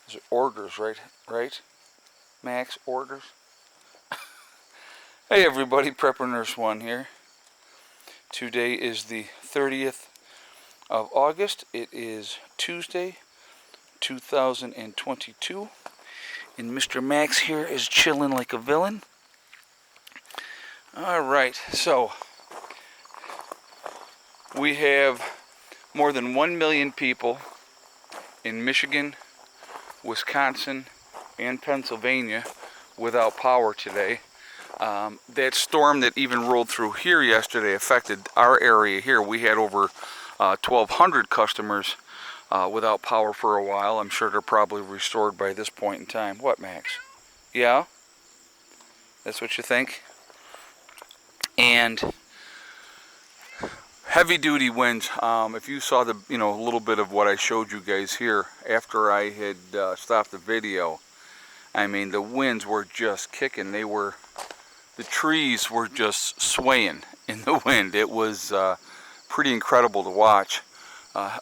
Those are orders, right? Right? Max orders. Hey everybody, Prepper Nurse 1 here. Today is the 30th of August. It is Tuesday, 2022. And Mr. Max here is chilling like a villain. Alright, so we have more than 1 million people in Michigan, Wisconsin, and Pennsylvania without power today. That storm that even rolled through here yesterday affected our area here. We had over 1,200 customers without power for a while. I'm sure they're probably restored by this point in time. What, Max? Yeah? That's what you think? And heavy duty winds. If you saw the a little bit of what I showed you guys here after I had stopped the video, I mean the winds were just kicking. The trees were just swaying in the wind. It was pretty incredible to watch.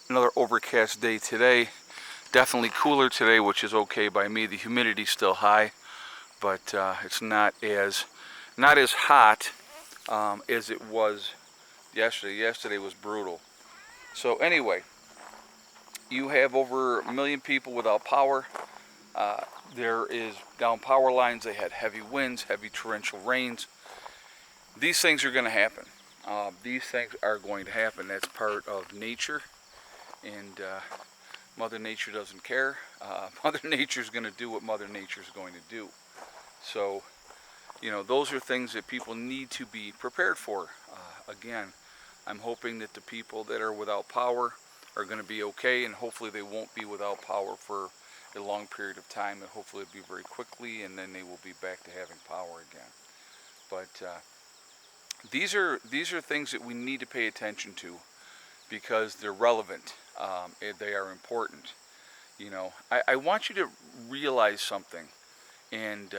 Another overcast day today. Definitely cooler today, which is okay by me. The humidity's still high, but it's not as hot as it was yesterday. Yesterday was brutal. So anyway, you have over 1 million people without power. There is down power lines. They had heavy winds, heavy torrential rains. These things are going to happen. These things are going to happen. That's part of nature, and Mother Nature doesn't care. Mother Nature is going to do what Mother Nature is going to do. So, those are things that people need to be prepared for. Again, I'm hoping that the people that are without power are going to be okay, and hopefully they won't be without power for a long period of time, and hopefully it'll be very quickly, and then they will be back to having power again. But these are things that we need to pay attention to because they're relevant. They are important. I want you to realize something. And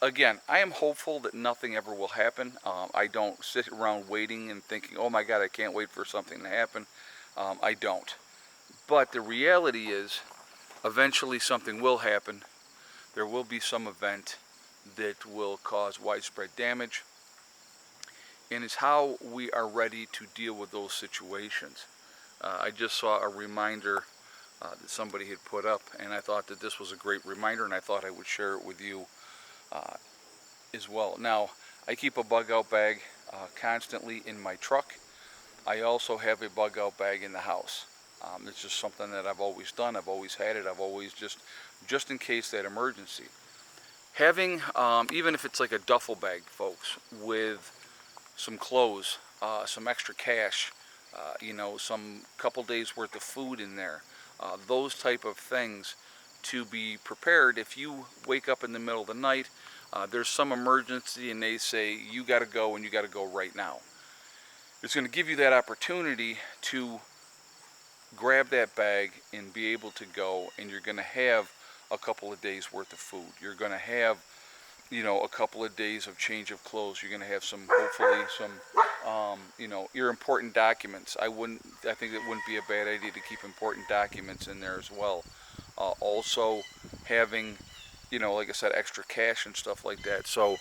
again, I am hopeful that nothing ever will happen. I don't sit around waiting and thinking, oh my God, I can't wait for something to happen. I don't. But the reality is, eventually something will happen. There will be some event that will cause widespread damage. And it's how we are ready to deal with those situations. I just saw a reminder that somebody had put up, and I thought that this was a great reminder, and I thought I would share it with you as well. Now, I keep a bug out bag constantly in my truck. I also have a bug out bag in the house. It's just something that I've always done. I've always had it. I've always just in case that emergency. Having, even if it's like a duffel bag, folks, with some clothes, some extra cash, some couple days worth of food in there, those type of things to be prepared. If you wake up in the middle of the night, there's some emergency and they say you got to go and you got to go right now. It's going to give you that opportunity to grab that bag and be able to go, and you're going to have a couple of days worth of food. You're going to have a couple of days of change of clothes. You're going to have hopefully some your important documents. I think it wouldn't be a bad idea to keep important documents in there as well. Also having, like I said, extra cash and stuff like that. So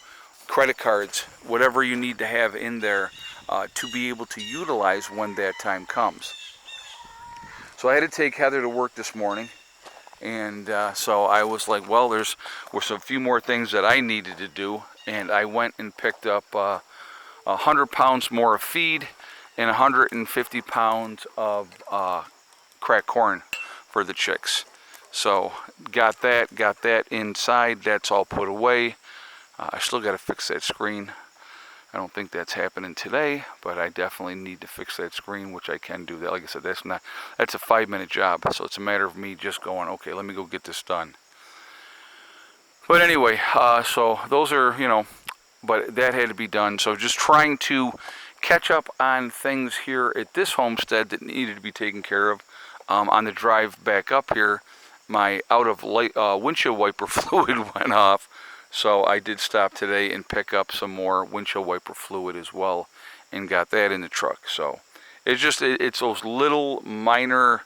credit cards, whatever you need to have in there to be able to utilize when that time comes. So I had to take Heather to work this morning. And so I was like, well, there were a few more things that I needed to do, and I went and picked up 100 pounds more of feed and 150 pounds of cracked corn for the chicks. So got that inside. That's all put away. I still got to fix that screen. I don't think that's happening today, but I definitely need to fix that screen, which I can do that. Like I said, that's a 5-minute job, so it's a matter of me just going, okay, let me go get this done. But anyway, so those are, but that had to be done. So just trying to catch up on things here at this homestead that needed to be taken care of. On the drive back up here, my windshield wiper fluid went off. So I did stop today and pick up some more windshield wiper fluid as well and got that in the truck. So it's those little minor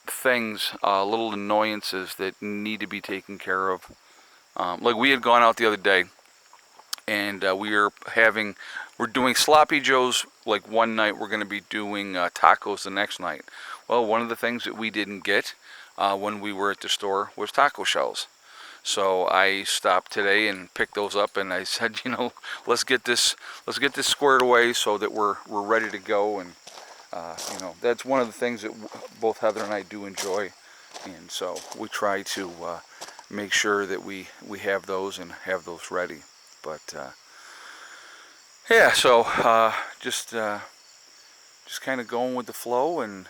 things, little annoyances that need to be taken care of. Like we had gone out the other day, and we're doing sloppy joes like one night. We're going to be doing tacos the next night. Well, one of the things that we didn't get when we were at the store was taco shells. So I stopped today and picked those up, and I said, let's get this squared away so that we're ready to go. And that's one of the things that both Heather and I do enjoy, and so we try to make sure that we have those and have those ready. But yeah, so just kind of going with the flow and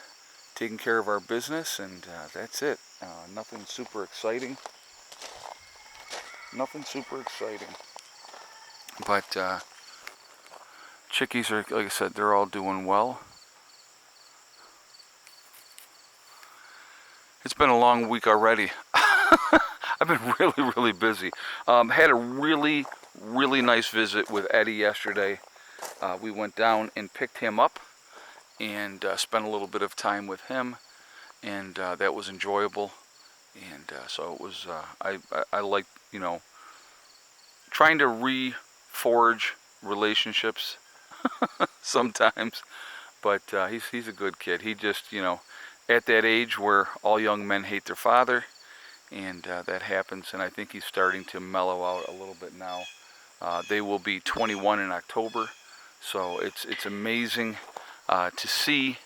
taking care of our business, and that's it. Nothing super exciting. But chickies are, like I said, they're all doing well. It's been a long week already. I've been really busy. Had a really nice visit with Eddie yesterday. We went down and picked him up and spent a little bit of time with him, and that was enjoyable. And so it was, I like, trying to reforge relationships sometimes. But he's a good kid. He just, at that age where all young men hate their father, and that happens, and I think he's starting to mellow out a little bit now. They will be 21 in October, so it's amazing to see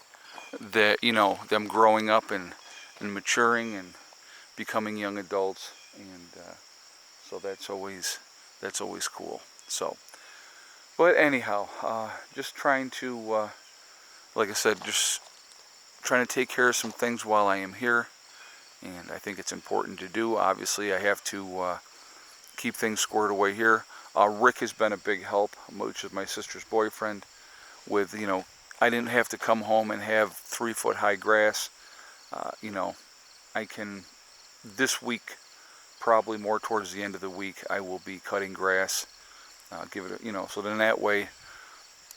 that, them growing up and maturing and becoming young adults, and so that's always cool. So, but anyhow, just trying to, like I said, just trying to take care of some things while I am here, and I think it's important to do. Obviously, I have to keep things squared away here. Rick has been a big help, which is my sister's boyfriend, with, I didn't have to come home and have 3-foot high grass. I can, this week, probably more towards the end of the week, I will be cutting grass, give it, so then that way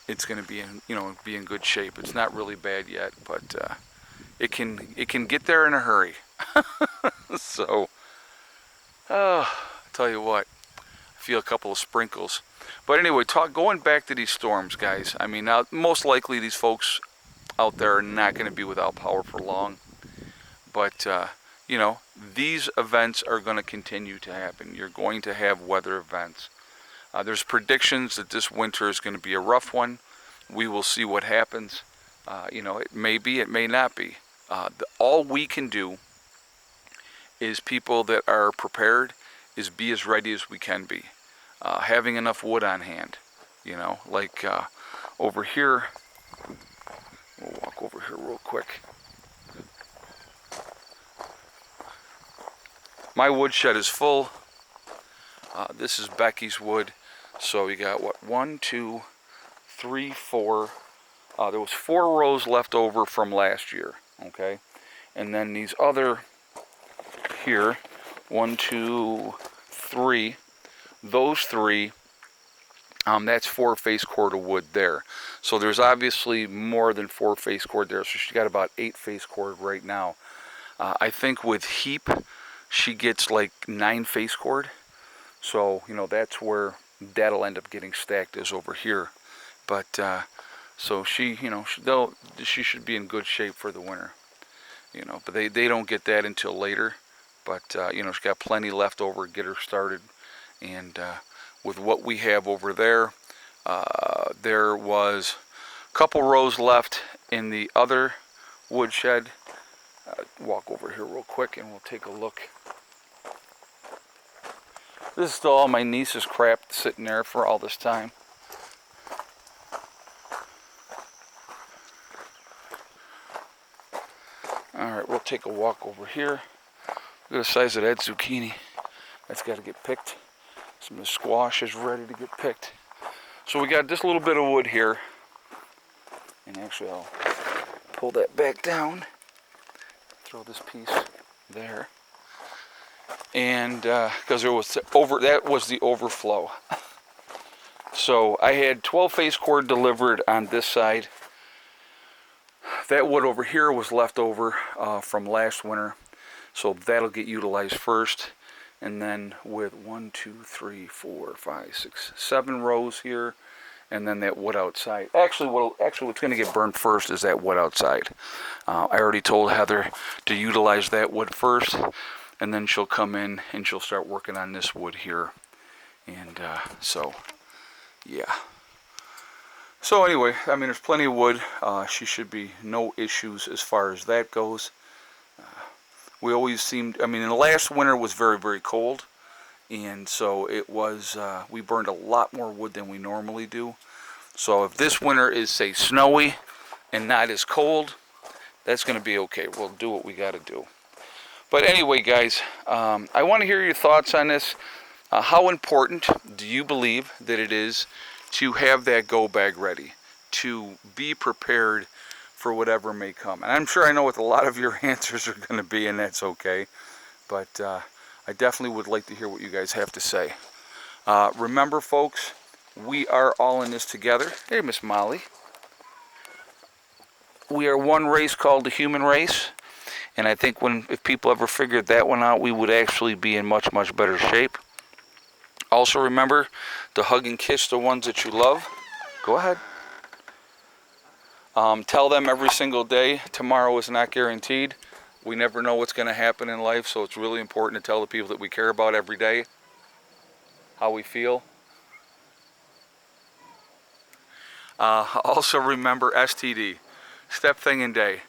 it's going to be in good shape. It's not really bad yet, but it can get there in a hurry. So, I tell you what, I feel a couple of sprinkles. But anyway, going back to these storms, guys. I mean, now most likely these folks out there are not going to be without power for long. But these events are going to continue to happen. You're going to have weather events. There's predictions that this winter is going to be a rough one. We will see what happens. It may be, it may not be. All we can do is, people that are prepared, is be as ready as we can be. Having enough wood on hand. Like over here, we'll walk over here real quick. My woodshed is full. This is Becky's wood. So you got what, 1, 2, 3, 4. There was 4 rows left over from last year. Okay, and then these other here, 1, 2, 3. Those 3. That's 4 face cord of wood there. So there's obviously more than 4 face cord there. So she got about 8 face cord right now. I think with heap, she gets like 9 face cord. So that's where that'll end up getting stacked, is over here. But so she should be in good shape for the winter. But they don't get that until later. But she's got plenty left over to get her started. And with what we have over there, there was a couple rows left in the other woodshed. Walk over here real quick and we'll take a look. This is still all my niece's crap sitting there for all this time. Alright, we'll take a walk over here. Look at the size of that zucchini. That's got to get picked. Some of the squash is ready to get picked. So we got this little bit of wood here. And actually I'll pull that back down. Throw this piece there. And because that was the overflow. So I had 12 face cord delivered on this side. That wood over here was left over from last winter, so that'll get utilized first. And then with 1, 2, 3, 4, 5, 6, 7 rows here, and then that wood outside. Actually, what's going to get burned first is that wood outside. I already told Heather to utilize that wood first, and then she'll come in and she'll start working on this wood here. And so, yeah. So anyway, I mean, there's plenty of wood. She should be no issues as far as that goes. We always seemed, I mean, the last winter was very, very cold, and so it was, we burned a lot more wood than we normally do. So if this winter is, say, snowy and not as cold, that's going to be okay. We'll do what we got to do. But anyway, guys, I want to hear your thoughts on this. How important do you believe that it is to have that go bag ready, to be prepared for whatever may come? And I'm sure I know what a lot of your answers are going to be, and that's okay. But I definitely would like to hear what you guys have to say. Remember, folks, we are all in this together. Hey, Miss Molly. We are one race called the human race. And I think if people ever figured that one out, we would actually be in much, much better shape. Also remember to hug and kiss the ones that you love. Go ahead. Tell them every single day, tomorrow is not guaranteed. We never know what's going to happen in life, so it's really important to tell the people that we care about every day how we feel. Also remember STD, step, thing, and day.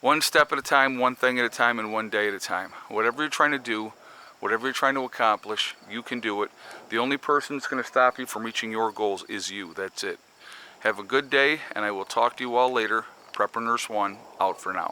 One step at a time, one thing at a time, and one day at a time. Whatever you're trying to do, whatever you're trying to accomplish, you can do it. The only person that's going to stop you from reaching your goals is you. That's it. Have a good day, and I will talk to you all later. Prepper Nurse 1, out for now.